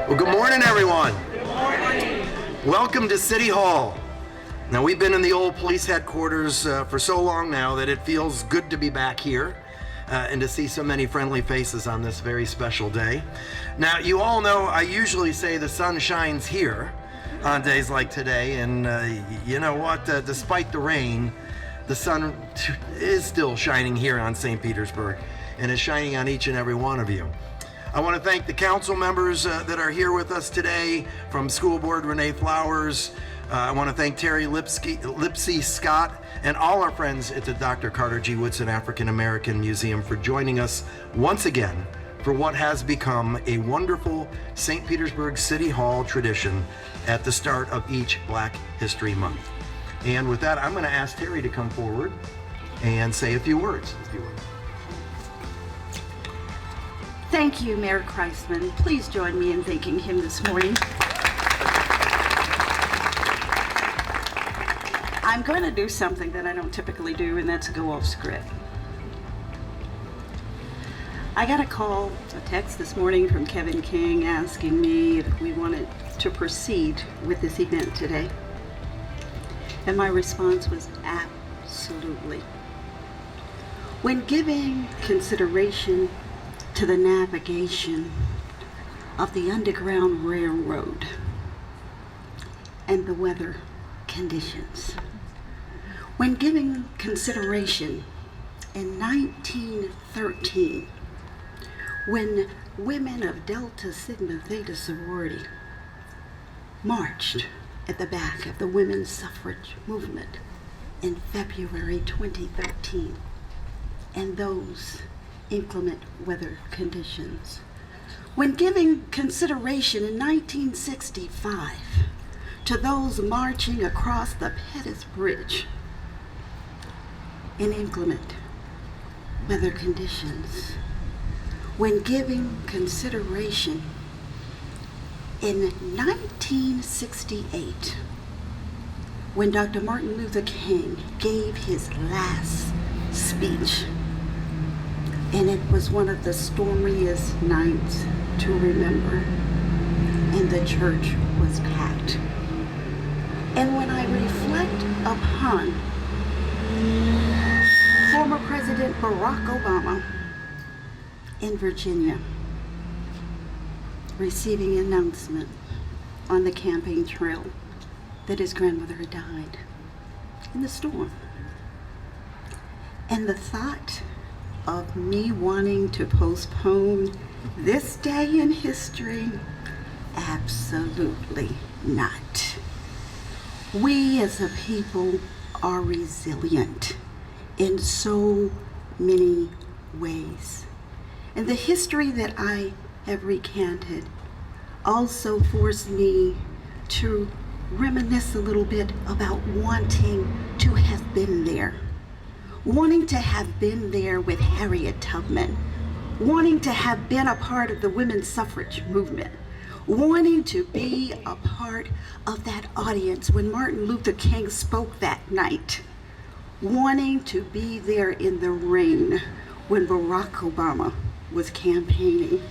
Well, good morning, everyone. Good morning. Welcome to City Hall. Now, we've been in the old police headquarters for so long now that it feels good to be back here and to see so many friendly faces on this very special day. Now, you all know I usually say the sun shines here on days like today, and you know what? Despite the rain, the sun is still shining here on St. Petersburg, and is shining on each and every one of you. I want to thank the council members that are here with us today, from School Board Renee Flowers. I want to thank Terri, Lipsey, Scott, and all our friends at the Dr. Carter G Woodson African American Museum for joining us once again for what has become a wonderful St. Petersburg City Hall tradition at the start of each Black History Month. And with that, I'm going to ask Terri to come forward and say a few words, if you would. Thank you, Mayor Kriseman. Please join me in thanking him this morning. I'm going to do something that I don't typically do, and that's go off script. I got a text this morning from Kevin King asking me if we wanted to proceed with this event today. And my response was absolutely. When giving consideration to the navigation of the Underground Railroad and the weather conditions. When giving consideration in 1913, when women of Delta Sigma Theta sorority marched at the back of the women's suffrage movement in February 2013, and those inclement weather conditions. When giving consideration in 1965 to those marching across the Pettus Bridge in inclement weather conditions. When giving consideration in 1968, when Dr. Martin Luther King gave his last speech, and it was one of the stormiest nights to remember, and the church was packed. And when I reflect upon former President Barack Obama in Virginia receiving an announcement on the campaign trail that his grandmother had died in the storm, and the thought of me wanting to postpone this day in history, absolutely not. We as a people are resilient in so many ways. And the history that I have recanted also forced me to reminisce a little bit about wanting to have been there. Wanting to have been there with Harriet Tubman, wanting to have been a part of the women's suffrage movement, wanting to be a part of that audience when Martin Luther King spoke that night, wanting to be there in the rain when Barack Obama was campaigning.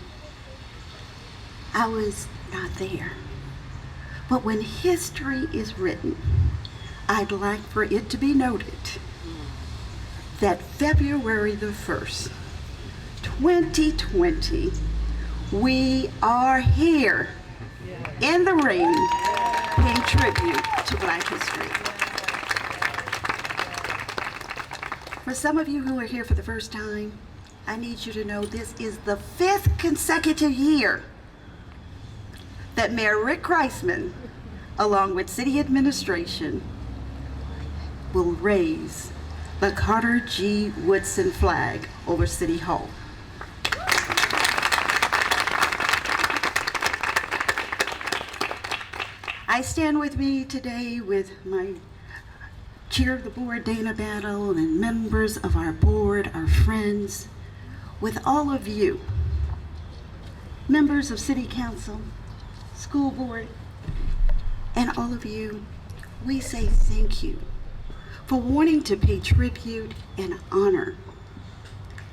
I was not there. But when history is written, I'd like for it to be noted that February the 1st, 2020, we are here in the rain paying tribute to Black history. For some of you who are here for the first time, I need you to know this is the 5th consecutive year that Mayor Rick Kriseman, along with city administration, will raise the Carter G Woodson flag over City Hall. I stand with me today with my chair of the board, Dana Battle, and members of our board, our friends, with all of you, members of City Council, School Board, and all of you, we say thank you for wanting to pay tribute and honor,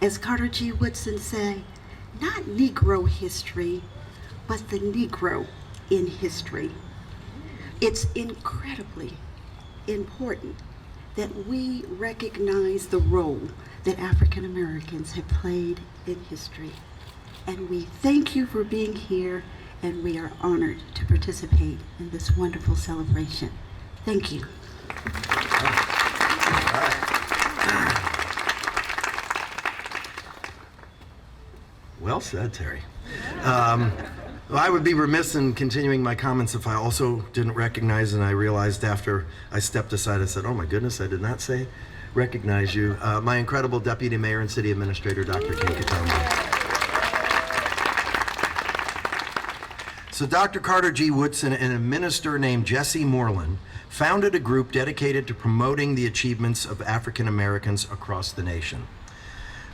as Carter G Woodson said, not Negro history, but the Negro in history. It's incredibly important that we recognize the role that African Americans have played in history. And we thank you for being here, and we are honored to participate in this wonderful celebration. Thank you. Well said, Terri. Well, I would be remiss in continuing my comments if I also didn't recognize, and I realized after I stepped aside, I said, oh my goodness, I did not say recognize you. My incredible Deputy Mayor and City Administrator, Dr. Kanika Tomlin. So Dr. Carter G. Woodson and a minister named Jesse Moreland founded a group dedicated to promoting the achievements of African Americans across the nation.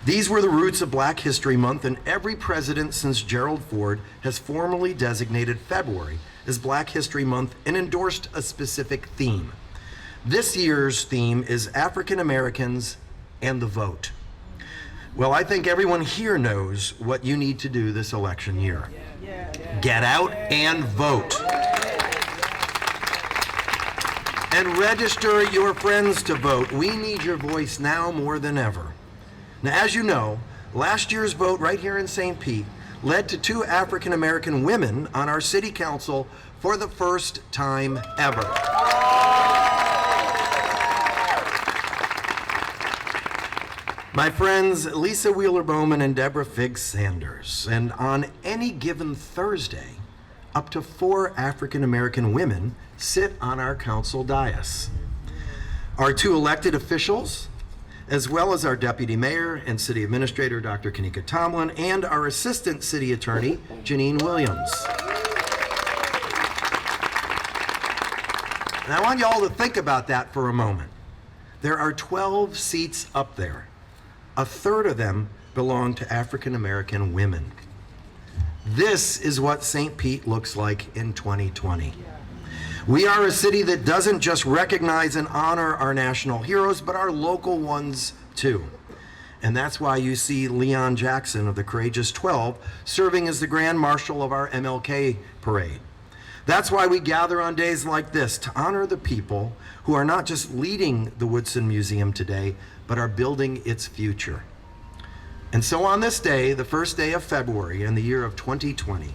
These were the roots of Black History Month, and every president since Gerald Ford has formally designated February as Black History Month and endorsed a specific theme. This year's theme is African Americans and the vote. Well, I think everyone here knows what you need to do this election year. Get out and vote. And register your friends to vote. We need your voice now more than ever. Now, as you know, last year's vote right here in St. Pete led to 2 African American women on our city council for the first time ever. My friends, Lisa Wheeler Bowman and Deborah Figgs Sanders. And on any given Thursday, up to 4 African American women sit on our council dais. Our 2 elected officials, as well as our Deputy Mayor and City Administrator, Dr. Kanika Tomlin, and our Assistant City Attorney, Janine Williams. And I want you all to think about that for a moment. There are 12 seats up there. A third of them belong to African American women. This is what St. Pete looks like in 2020. We are a city that doesn't just recognize and honor our national heroes, but our local ones too. And that's why you see Leon Jackson of the Courageous 12 serving as the Grand Marshal of our MLK parade. That's why we gather on days like this to honor the people who are not just leading the Woodson Museum today, but are building its future. And so on this day, the first day of February in the year of 2020,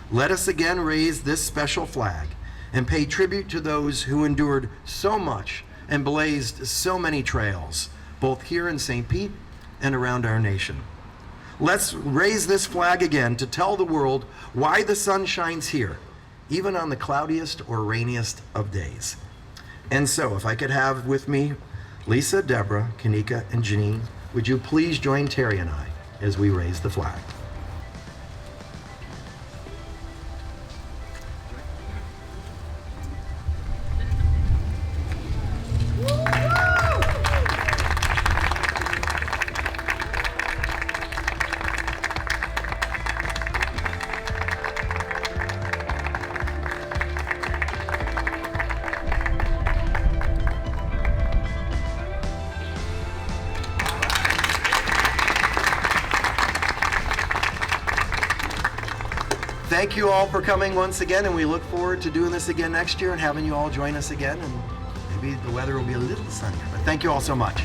let us again raise this special flag and pay tribute to those who endured so much and blazed so many trails, both here in St. Pete and around our nation. Let's raise this flag again to tell the world why the sun shines here, even on the cloudiest or rainiest of days. And so, if I could have with me Lisa, Deborah, Kanika, and Janine, would you please join Terri and I as we raise the flag? Thank you all for coming once again, and we look forward to doing this again next year and having you all join us again, and maybe the weather will be a little sunnier, but thank you all so much.